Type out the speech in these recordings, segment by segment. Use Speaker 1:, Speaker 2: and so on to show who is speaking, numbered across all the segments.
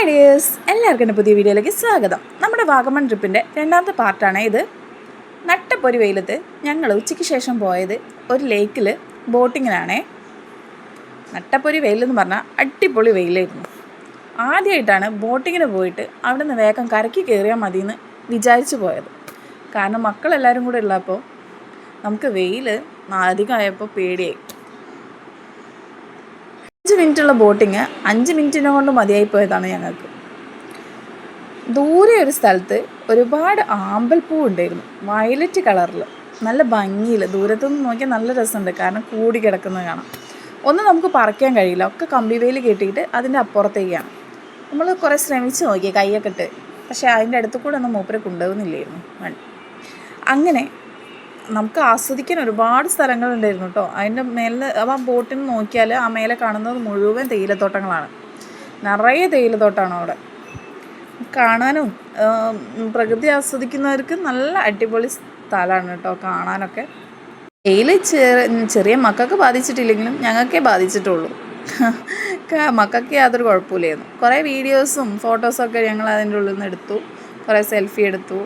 Speaker 1: Hi dears, എല്ലാവർക്കും എൻ്റെ പുതിയ വീഡിയോയിലേക്ക് സ്വാഗതം. നമ്മുടെ വാഗമൺ ട്രിപ്പിൻ്റെ രണ്ടാമത്തെ പാർട്ടാണ് ഇത്. നട്ടപ്പൊരി വെയിലത്ത് ഞങ്ങൾ ഉച്ചയ്ക്ക് ശേഷം പോയത് ഒരു ലേക്കിൽ ബോട്ടിങ്ങിനാണേ. നട്ടപ്പൊരി വെയിലെന്ന് പറഞ്ഞാൽ അടിപൊളി വെയിലായിരുന്നു. ആദ്യമായിട്ടാണ് ബോട്ടിങ്ങിന് പോയിട്ട് അവിടെ നിന്ന് വേഗം കരയ്ക്ക് കയറിയാൽ മതിയെന്ന് വിചാരിച്ചു പോയത്. കാരണം മക്കളെല്ലാവരും കൂടെ ഉള്ളപ്പോൾ നമുക്ക് വെയിൽ അധികമായപ്പോൾ പേടിയായി. 5 മിനിറ്റുള്ള ബോട്ടിങ് 5 മിനിറ്റിനെ കൊണ്ട് മതിയായി പോയതാണ് ഞങ്ങൾക്ക്. ദൂരെ ഒരു സ്ഥലത്ത് ഒരുപാട് ആമ്പൽപ്പൂ ഉണ്ടായിരുന്നു, വയലറ്റ് കളറിൽ, നല്ല ഭംഗിയിൽ. ദൂരത്തുനിന്ന് നോക്കിയാൽ നല്ല രസമുണ്ട്, കാരണം കൂടി കിടക്കുന്നത് കാണാം. ഒന്നും നമുക്ക് പറിക്കാൻ കഴിയില്ല, ഒക്കെ കമ്പി വേയിൽ കെട്ടിയിട്ട് അതിൻ്റെ അപ്പുറത്തേക്കാണ്. നമ്മൾ കുറേ ശ്രമിച്ച് നോക്കി കൈയൊക്കെ ഇട്ട്, പക്ഷേ അതിൻ്റെ അടുത്ത് കൂടെ ഒന്നും മൂപ്പരെ കൊണ്ടുപോകുന്നില്ലായിരുന്നു. അങ്ങനെ നമുക്ക് ആസ്വദിക്കാൻ ഒരുപാട് സ്ഥലങ്ങളുണ്ടായിരുന്നു കേട്ടോ. അതിൻ്റെ മേലെ ആ ബോട്ടിൽ നിന്ന് നോക്കിയാൽ ആ മേലെ കാണുന്നത് മുഴുവൻ തേയിലത്തോട്ടങ്ങളാണ്. നിറയെ തേയിലത്തോട്ടമാണ് അവിടെ. കാണാനും പ്രകൃതി ആസ്വദിക്കുന്നവർക്ക് നല്ല അടിപൊളി സ്ഥലമാണ് കേട്ടോ കാണാനൊക്കെ. തേയില ചെറിയ മക്കൾക്ക് ബാധിച്ചിട്ടില്ലെങ്കിലും ഞങ്ങൾക്കേ ബാധിച്ചിട്ടുള്ളൂ. മക്കൾക്ക് യാതൊരു കുഴപ്പമില്ലായിരുന്നു. കുറേ വീഡിയോസും ഫോട്ടോസൊക്കെ ഞങ്ങൾ അതിൻ്റെ ഉള്ളിൽ നിന്ന് എടുത്തു, കുറേ സെൽഫി എടുത്തു.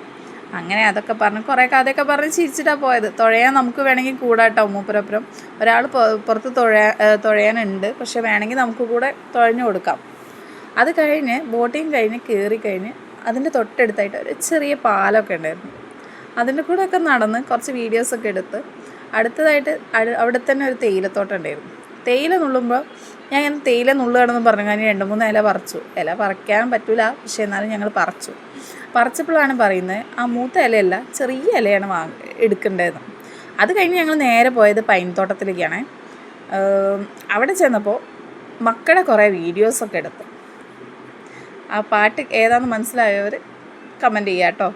Speaker 1: അങ്ങനെ അതൊക്കെ പറഞ്ഞ് കുറേ കഥയൊക്കെ പറഞ്ഞ് ചിരിച്ചിട്ടാണ് പോയത്. തുഴയാൻ നമുക്ക് വേണമെങ്കിൽ കൂടാട്ടോ, മൂപ്പരപ്പുറം ഒരാൾ പുറത്ത് തുഴയാനുണ്ട്, പക്ഷെ വേണമെങ്കിൽ നമുക്ക് കൂടെ തുഴഞ്ഞു കൊടുക്കാം. അത് കഴിഞ്ഞ് ബോട്ടിങ് കഴിഞ്ഞ് കയറി കഴിഞ്ഞ് അതിൻ്റെ തൊട്ടടുത്തായിട്ട് ഒരു ചെറിയ പാലമൊക്കെ ഉണ്ടായിരുന്നു. അതിൻ്റെ കൂടെയൊക്കെ നടന്ന് കുറച്ച് വീഡിയോസൊക്കെ എടുത്ത് അടുത്തതായിട്ട് അവിടെ തന്നെ ഒരു തേയിലത്തോട്ടം ഉണ്ടായിരുന്നു. തേയില നുള്ളുമ്പോൾ ഞാൻ ഇങ്ങനെ തേയില നുള്ളുകയാണെന്ന് പറഞ്ഞു കഴിഞ്ഞാൽ 2-3 ഇല പറിച്ചു. ഇല പറിക്കാൻ പറ്റില്ല, പക്ഷേ എന്നാലും ഞങ്ങൾ പറിച്ചപ്പോഴാണ് പറയുന്നത് ആ മൂത്ത ഇലയല്ല, ചെറിയ ഇലയാണ് എടുക്കേണ്ടതെന്ന്. അത് കഴിഞ്ഞ് ഞങ്ങൾ നേരെ പോയത് പൈൻ തോട്ടത്തിലേക്കാണ്. അവിടെ ചെന്നപ്പോൾ മക്കളുടെ കുറേ വീഡിയോസൊക്കെ എടുത്തു. ആ പാട്ട് ഏതാണെന്ന് മനസ്സിലായവർ കമൻറ്റ് ചെയ്യുക കേട്ടോ.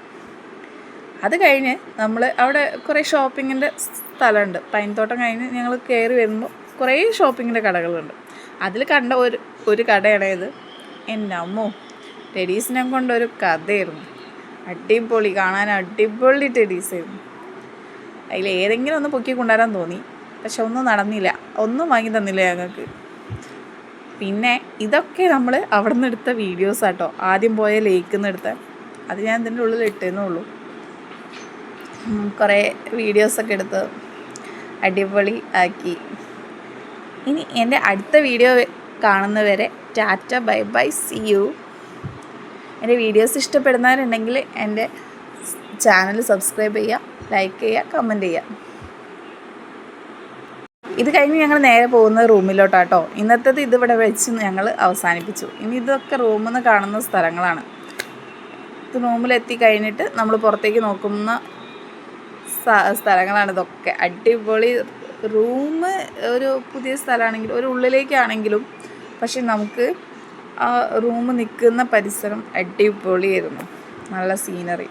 Speaker 1: അത് കഴിഞ്ഞ് നമ്മൾ അവിടെ കുറേ ഷോപ്പിങ്ങിൻ്റെ സ്ഥലമുണ്ട്. പൈൻ തോട്ടം കഴിഞ്ഞ് ഞങ്ങൾ കയറി വരുമ്പോൾ കുറേ ഷോപ്പിങ്ങിൻ്റെ കടകളുണ്ട്. അതിൽ കണ്ട ഒരു കടയാണ് ഇത്. എൻ്റെ അമ്മോ, ടെഡീസിനെ കൊണ്ടൊരു കഥയായിരുന്നു. അടിപൊളി, കാണാൻ അടിപൊളി ടെഡീസായിരുന്നു. അതിൽ ഏതെങ്കിലും ഒന്ന് പൊക്കി കൊണ്ടുവരാൻ തോന്നി, പക്ഷെ ഒന്നും നടന്നില്ല, ഒന്നും വാങ്ങി തന്നില്ല ഞങ്ങൾക്ക്. പിന്നെ ഇതൊക്കെ നമ്മൾ അവിടെ നിന്ന് എടുത്ത വീഡിയോസാട്ടോ. ആദ്യം പോയ ലേക്കിൽ നിന്ന് എടുത്ത, അത് ഞാൻ ഇതിൻ്റെ ഉള്ളിൽ ഇട്ടേന്നേ ഉള്ളൂ. കുറേ വീഡിയോസൊക്കെ എടുത്ത് അടിപൊളി ആക്കി. ഇനി എൻ്റെ അടുത്ത വീഡിയോ കാണുന്നവരെ tata, bye bye, see you. എൻ്റെ വീഡിയോസ് ഇഷ്ടപ്പെടുന്നവരുണ്ടെങ്കിൽ എൻ്റെ ചാനൽ സബ്സ്ക്രൈബ് ചെയ്യുക, ലൈക്ക് ചെയ്യുക, കമൻറ്റ് ചെയ്യുക. ഇത് കഴിഞ്ഞ് ഞങ്ങൾ നേരെ പോകുന്നത് റൂമിലോട്ടാട്ടോ. ഇന്നത്തേത് ഇതിവിടെ വെച്ച് ഞങ്ങൾ അവസാനിപ്പിച്ചു. ഇനി ഇതൊക്കെ റൂമിൽ നിന്ന് കാണുന്ന സ്ഥലങ്ങളാണ്. ഇത് റൂമിലെത്തി കഴിഞ്ഞിട്ട് നമ്മൾ പുറത്തേക്ക് നോക്കുന്ന സ്ഥലങ്ങളാണ് ഇതൊക്കെ. അടിപൊളി റൂം, ഒരു പുതിയ സ്ഥലമാണെങ്കിലും ഒരു ഉള്ളിലേക്കാണെങ്കിലും, പക്ഷെ നമുക്ക് ആ റൂം നിൽക്കുന്ന പരിസരം അടിപൊളിയായിരുന്നു. നല്ല സീനറി.